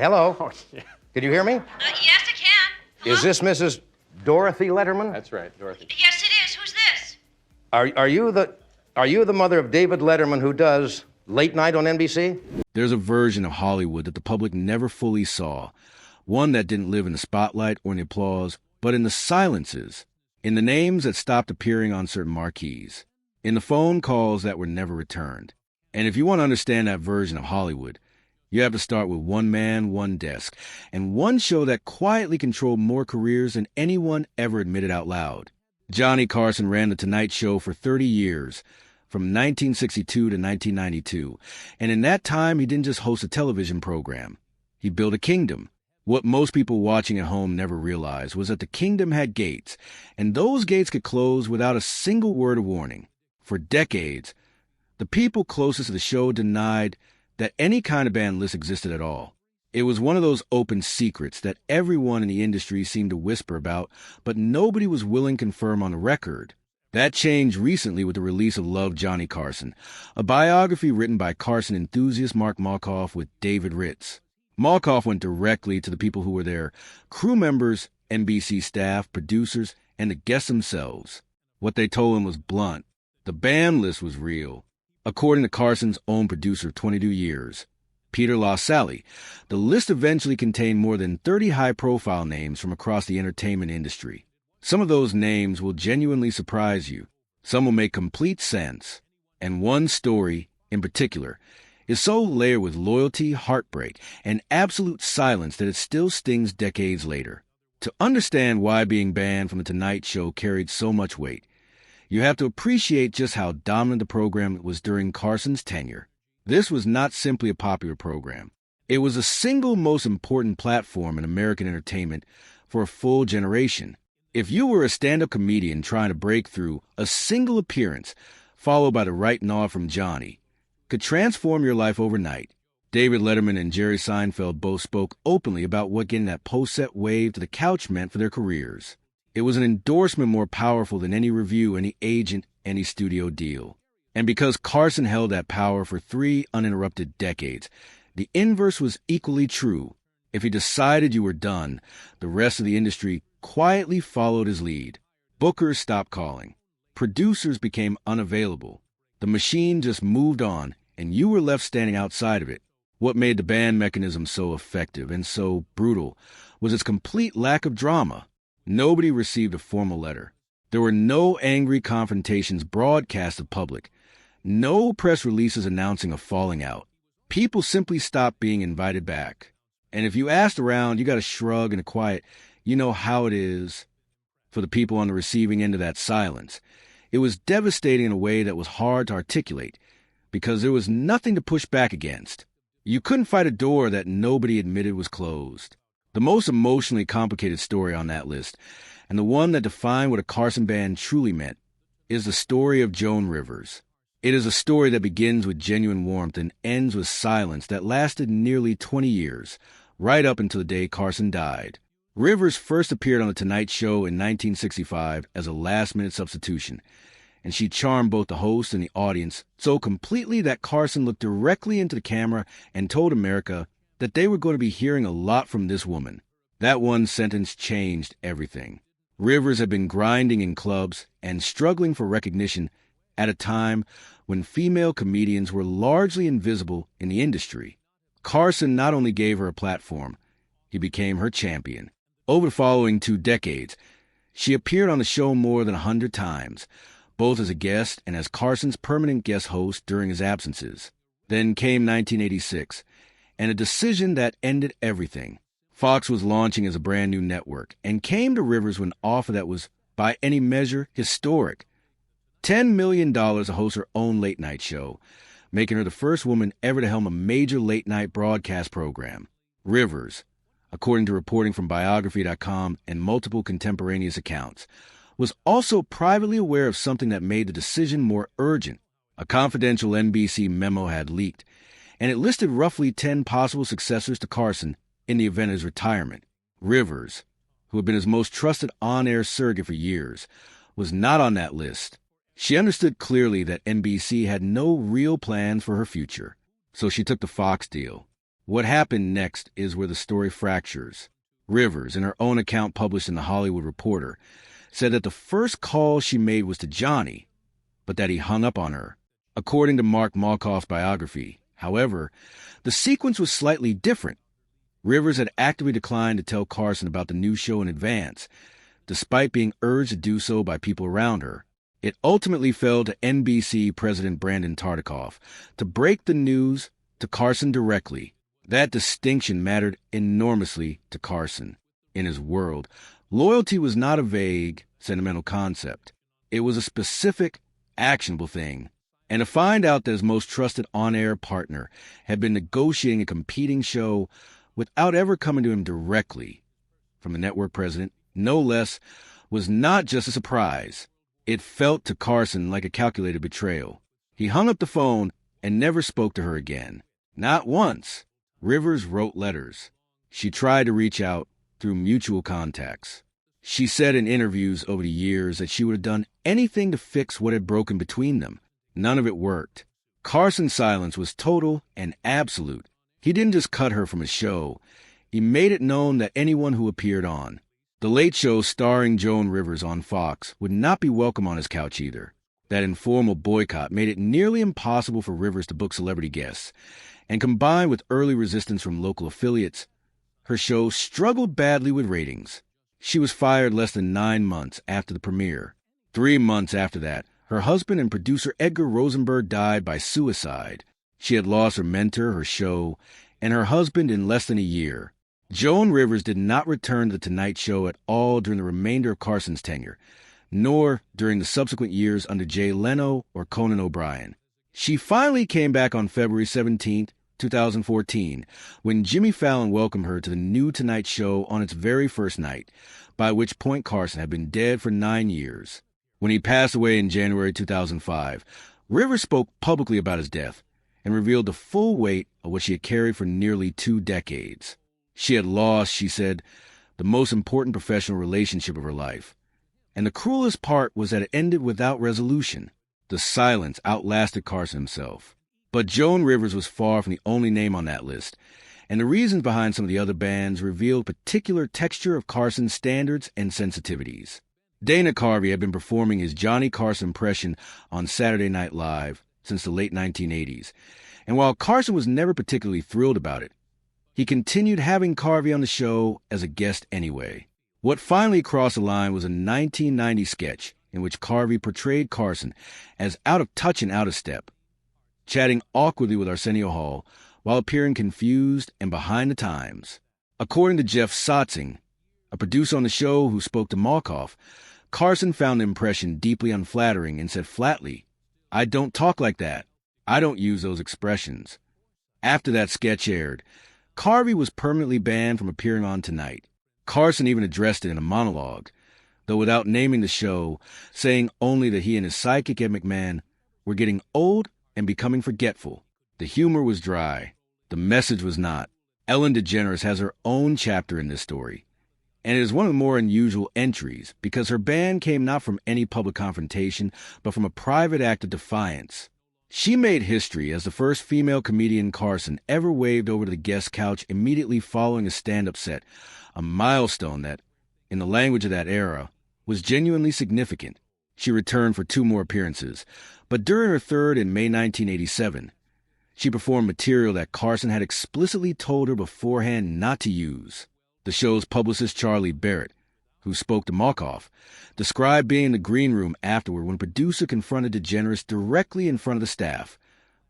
Hello? Oh, yeah. Can you hear me? Yes, I can. Hello? Is this Mrs. Dorothy Letterman? That's right, Dorothy. Yes, it is. Who's this? Are you the mother of David Letterman who does Late Night on NBC? There's a version of Hollywood that the public never fully saw, one that didn't live in the spotlight or in the applause, but in the silences, in the names that stopped appearing on certain marquees, in the phone calls that were never returned. And if you want to understand that version of Hollywood, you have to start with one man, one desk, and one show that quietly controlled more careers than anyone ever admitted out loud. Johnny Carson ran The Tonight Show for 30 years, from 1962 to 1992, and in that time he didn't just host a television program. He built a kingdom. What most people watching at home never realized was that the kingdom had gates, and those gates could close without a single word of warning. For decades, the people closest to the show denied that any kind of band list existed at all. It was one of those open secrets that everyone in the industry seemed to whisper about, but nobody was willing to confirm on the record. That changed recently with the release of Love, Johnny Carson, a biography written by Carson enthusiast Mark Malkoff with David Ritz. Malkoff went directly to the people who were there, crew members, NBC staff, producers, and the guests themselves. What they told him was blunt. The band list was real. According to Carson's own producer of 22 years, Peter LaSalle, the list eventually contained more than 30 high-profile names from across the entertainment industry. Some of those names will genuinely surprise you. Some will make complete sense. And one story, in particular, is so layered with loyalty, heartbreak, and absolute silence that it still stings decades later. To understand why being banned from The Tonight Show carried so much weight, you have to appreciate just how dominant the program was during Carson's tenure. This was not simply a popular program. It was the single most important platform in American entertainment for a full generation. If you were a stand-up comedian trying to break through, a single appearance, followed by the right nod from Johnny, could transform your life overnight. David Letterman and Jerry Seinfeld both spoke openly about what getting that post-set wave to the couch meant for their careers. It was an endorsement more powerful than any review, any agent, any studio deal. And because Carson held that power for 3 uninterrupted decades, the inverse was equally true. If he decided you were done, the rest of the industry quietly followed his lead. Bookers stopped calling. Producers became unavailable. The machine just moved on, and you were left standing outside of it. What made the ban mechanism so effective and so brutal was its complete lack of drama. Nobody received a formal letter. There were no angry confrontations broadcast to the public. No press releases announcing a falling out. People simply stopped being invited back. And if you asked around, you got a shrug and a quiet, you know how it is, for the people on the receiving end of that silence. It was devastating in a way that was hard to articulate, because there was nothing to push back against. You couldn't fight a door that nobody admitted was closed. The most emotionally complicated story on that list, and the one that defined what a Carson band truly meant, is the story of Joan Rivers. It is a story that begins with genuine warmth and ends with silence that lasted nearly 20 years, right up until the day Carson died. Rivers first appeared on The Tonight Show in 1965 as a last-minute substitution, and she charmed both the host and the audience so completely that Carson looked directly into the camera and told America that they were going to be hearing a lot from this woman. That one sentence changed everything. Rivers had been grinding in clubs and struggling for recognition at a time when female comedians were largely invisible in the industry. Carson not only gave her a platform, he became her champion. Over the following 2 decades, she appeared on the show more than 100 times, both as a guest and as Carson's permanent guest host during his absences. Then came 1986, and a decision that ended everything. Fox was launching as a brand new network and came to Rivers with an offer that was, by any measure, historic. $10 million to host her own late-night show, making her the first woman ever to helm a major late-night broadcast program. Rivers, according to reporting from Biography.com and multiple contemporaneous accounts, was also privately aware of something that made the decision more urgent. A confidential NBC memo had leaked, and it listed roughly 10 possible successors to Carson in the event of his retirement. Rivers, who had been his most trusted on-air surrogate for years, was not on that list. She understood clearly that NBC had no real plans for her future, so she took the Fox deal. What happened next is where the story fractures. Rivers, in her own account published in The Hollywood Reporter, said that the first call she made was to Johnny, but that he hung up on her. According to Mark Malkoff's biography, however, the sequence was slightly different. Rivers had actively declined to tell Carson about the new show in advance, despite being urged to do so by people around her. It ultimately fell to NBC President Brandon Tartikoff to break the news to Carson directly. That distinction mattered enormously to Carson. In his world, loyalty was not a vague, sentimental concept. It was a specific, actionable thing. And to find out that his most trusted on-air partner had been negotiating a competing show without ever coming to him directly from the network president, no less, was not just a surprise. It felt to Carson like a calculated betrayal. He hung up the phone and never spoke to her again. Not once. Rivers wrote letters. She tried to reach out through mutual contacts. She said in interviews over the years that she would have done anything to fix what had broken between them. None of it worked. Carson's silence was total and absolute. He didn't just cut her from his show. He made it known that anyone who appeared on The Late Show starring Joan Rivers on Fox would not be welcome on his couch either. That informal boycott made it nearly impossible for Rivers to book celebrity guests, and combined with early resistance from local affiliates, her show struggled badly with ratings. She was fired less than 9 months after the premiere. 3 months after that, her husband and producer Edgar Rosenberg died by suicide. She had lost her mentor, her show, and her husband in less than a year. Joan Rivers did not return to The Tonight Show at all during the remainder of Carson's tenure, nor during the subsequent years under Jay Leno or Conan O'Brien. She finally came back on February 17, 2014, when Jimmy Fallon welcomed her to the new Tonight Show on its very first night, by which point Carson had been dead for 9 years. When he passed away in January 2005, Rivers spoke publicly about his death and revealed the full weight of what she had carried for nearly 2 decades. She had lost, she said, the most important professional relationship of her life. And the cruelest part was that it ended without resolution. The silence outlasted Carson himself. But Joan Rivers was far from the only name on that list, and the reasons behind some of the other bands revealed particular texture of Carson's standards and sensitivities. Dana Carvey had been performing his Johnny Carson impression on Saturday Night Live since the late 1980s, and while Carson was never particularly thrilled about it, he continued having Carvey on the show as a guest anyway. What finally crossed the line was a 1990 sketch in which Carvey portrayed Carson as out of touch and out of step, chatting awkwardly with Arsenio Hall while appearing confused and behind the times. According to Jeff Sotzing, a producer on the show who spoke to Malkoff, Carson found the impression deeply unflattering and said flatly, "I don't talk like that. I don't use those expressions." After that sketch aired, Carvey was permanently banned from appearing on Tonight. Carson even addressed it in a monologue, though without naming the show, saying only that he and his sidekick Ed McMahon were getting old and becoming forgetful. The humor was dry. The message was not. Ellen DeGeneres has her own chapter in this story, and it is one of the more unusual entries because her ban came not from any public confrontation, but from a private act of defiance. She made history as the first female comedian Carson ever waved over to the guest couch immediately following a stand-up set, a milestone that, in the language of that era, was genuinely significant. She returned for 2 more appearances, but during her third in May 1987, she performed material that Carson had explicitly told her beforehand not to use. The show's publicist Charlie Barrett, who spoke to Malkoff, described being in the green room afterward when producer confronted DeGeneres directly in front of the staff,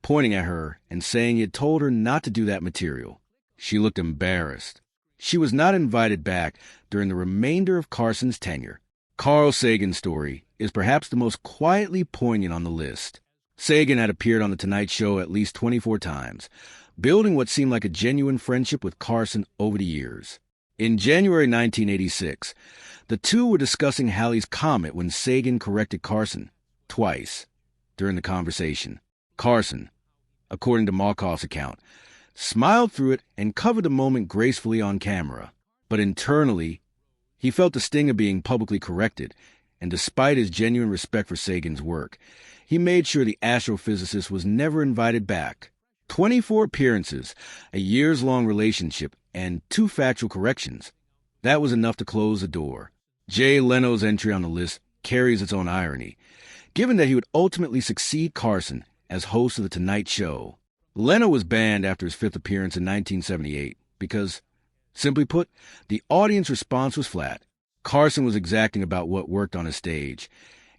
pointing at her and saying he had told her not to do that material. She looked embarrassed. She was not invited back during the remainder of Carson's tenure. Carl Sagan's story is perhaps the most quietly poignant on the list. Sagan had appeared on The Tonight Show at least 24 times, building what seemed like a genuine friendship with Carson over the years. In January 1986, the two were discussing Halley's Comet when Sagan corrected Carson, twice, during the conversation. Carson, according to Malkoff's account, smiled through it and covered the moment gracefully on camera. But internally, he felt the sting of being publicly corrected, and despite his genuine respect for Sagan's work, he made sure the astrophysicist was never invited back. 24 appearances, a years-long relationship, and 2 factual corrections. That was enough to close the door. Jay Leno's entry on the list carries its own irony, given that he would ultimately succeed Carson as host of The Tonight Show. Leno was banned after his 5th appearance in 1978 because, simply put, the audience response was flat. Carson was exacting about what worked on his stage,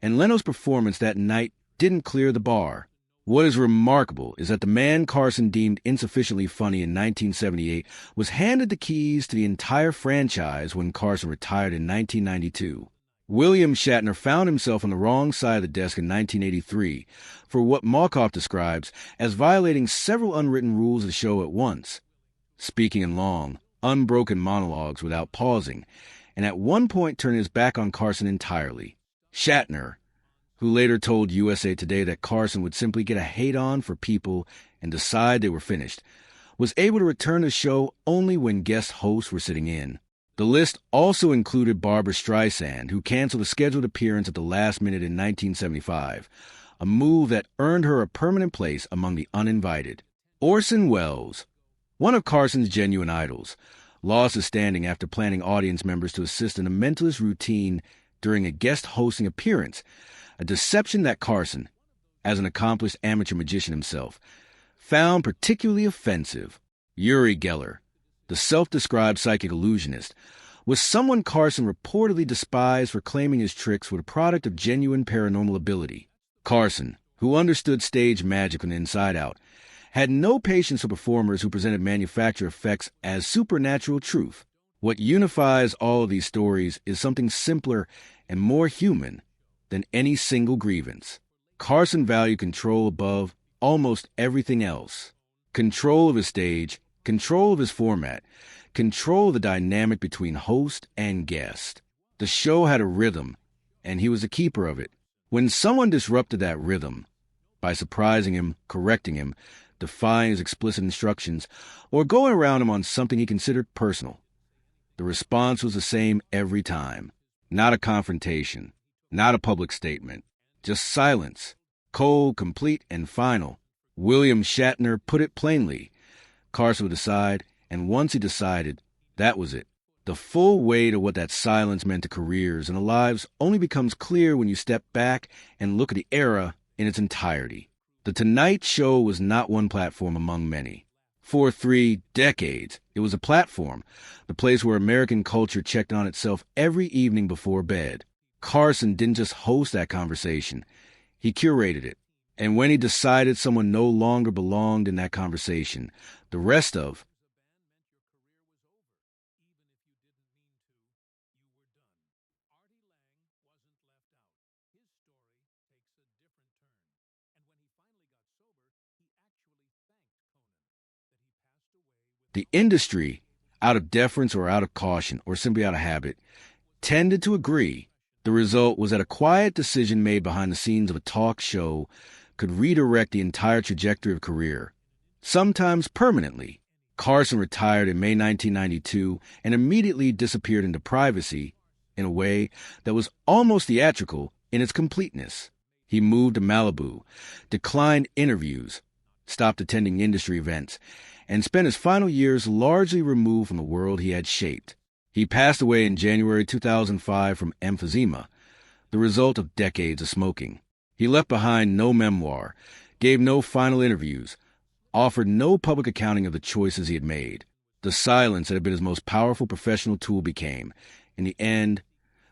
and Leno's performance that night didn't clear the bar. What is remarkable is that the man Carson deemed insufficiently funny in 1978 was handed the keys to the entire franchise when Carson retired in 1992. William Shatner found himself on the wrong side of the desk in 1983 for what Malkoff describes as violating several unwritten rules of the show at once, speaking in long, unbroken monologues without pausing, and at one point turning his back on Carson entirely. Shatner, who later told USA Today that Carson would simply get a hate-on for people and decide they were finished, was able to return to the show only when guest hosts were sitting in. The list also included Barbra Streisand, who canceled a scheduled appearance at the last minute in 1975, a move that earned her a permanent place among the uninvited. Orson Welles, one of Carson's genuine idols, lost his standing after planning audience members to assist in a mentalist routine during a guest hosting appearance, a deception that Carson, as an accomplished amateur magician himself, found particularly offensive. Uri Geller, the self-described psychic illusionist, was someone Carson reportedly despised for claiming his tricks were the product of genuine paranormal ability. Carson, who understood stage magic from the inside out, had no patience for performers who presented manufactured effects as supernatural truth. What unifies all of these stories is something simpler and more human than any single grievance. Carson valued control above almost everything else. Control of his stage, control of his format, control of the dynamic between host and guest. The show had a rhythm, and he was the keeper of it. When someone disrupted that rhythm, by surprising him, correcting him, defying his explicit instructions, or going around him on something he considered personal, the response was the same every time. Not a confrontation, not a public statement, just silence, cold, complete, and final. William Shatner put it plainly. Carson would decide, and once he decided, that was it. The full weight of what that silence meant to careers and the lives only becomes clear when you step back and look at the era in its entirety. The Tonight Show was not one platform among many. For 3 decades, it was a platform, the place where American culture checked on itself every evening before bed. Carson didn't just host that conversation, he curated it. And when he decided someone no longer belonged in that conversation, the rest of the industry, out of deference or out of caution or simply out of habit, tended to agree. The result was that a quiet decision made behind the scenes of a talk show could redirect the entire trajectory of a career, sometimes permanently. Carson retired in May 1992 and immediately disappeared into privacy in a way that was almost theatrical in its completeness. He moved to Malibu, declined interviews, stopped attending industry events, and spent his final years largely removed from the world he had shaped. He passed away in January 2005 from emphysema, the result of decades of smoking. He left behind no memoir, gave no final interviews, offered no public accounting of the choices he had made. The silence that had been his most powerful professional tool became, in the end,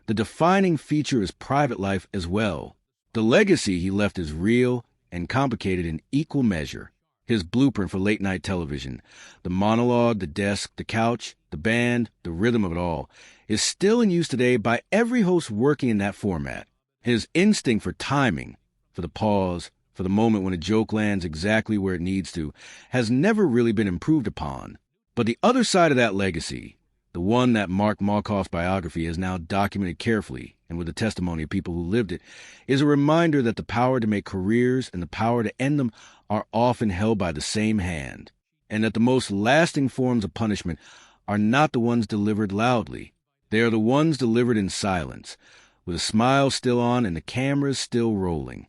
the defining feature of his private life as well. The legacy he left is real and complicated in equal measure. His blueprint for late-night television, the monologue, the desk, the couch, the band, the rhythm of it all, is still in use today by every host working in that format. His instinct for timing, for the pause, for the moment when a joke lands exactly where it needs to, has never really been improved upon. But the other side of that legacy, the one that Mark Malkoff's biography has now documented carefully and with the testimony of people who lived it, is a reminder that the power to make careers and the power to end them are often held by the same hand, and that the most lasting forms of punishment are not the ones delivered loudly. They are the ones delivered in silence, with a smile still on and the cameras still rolling.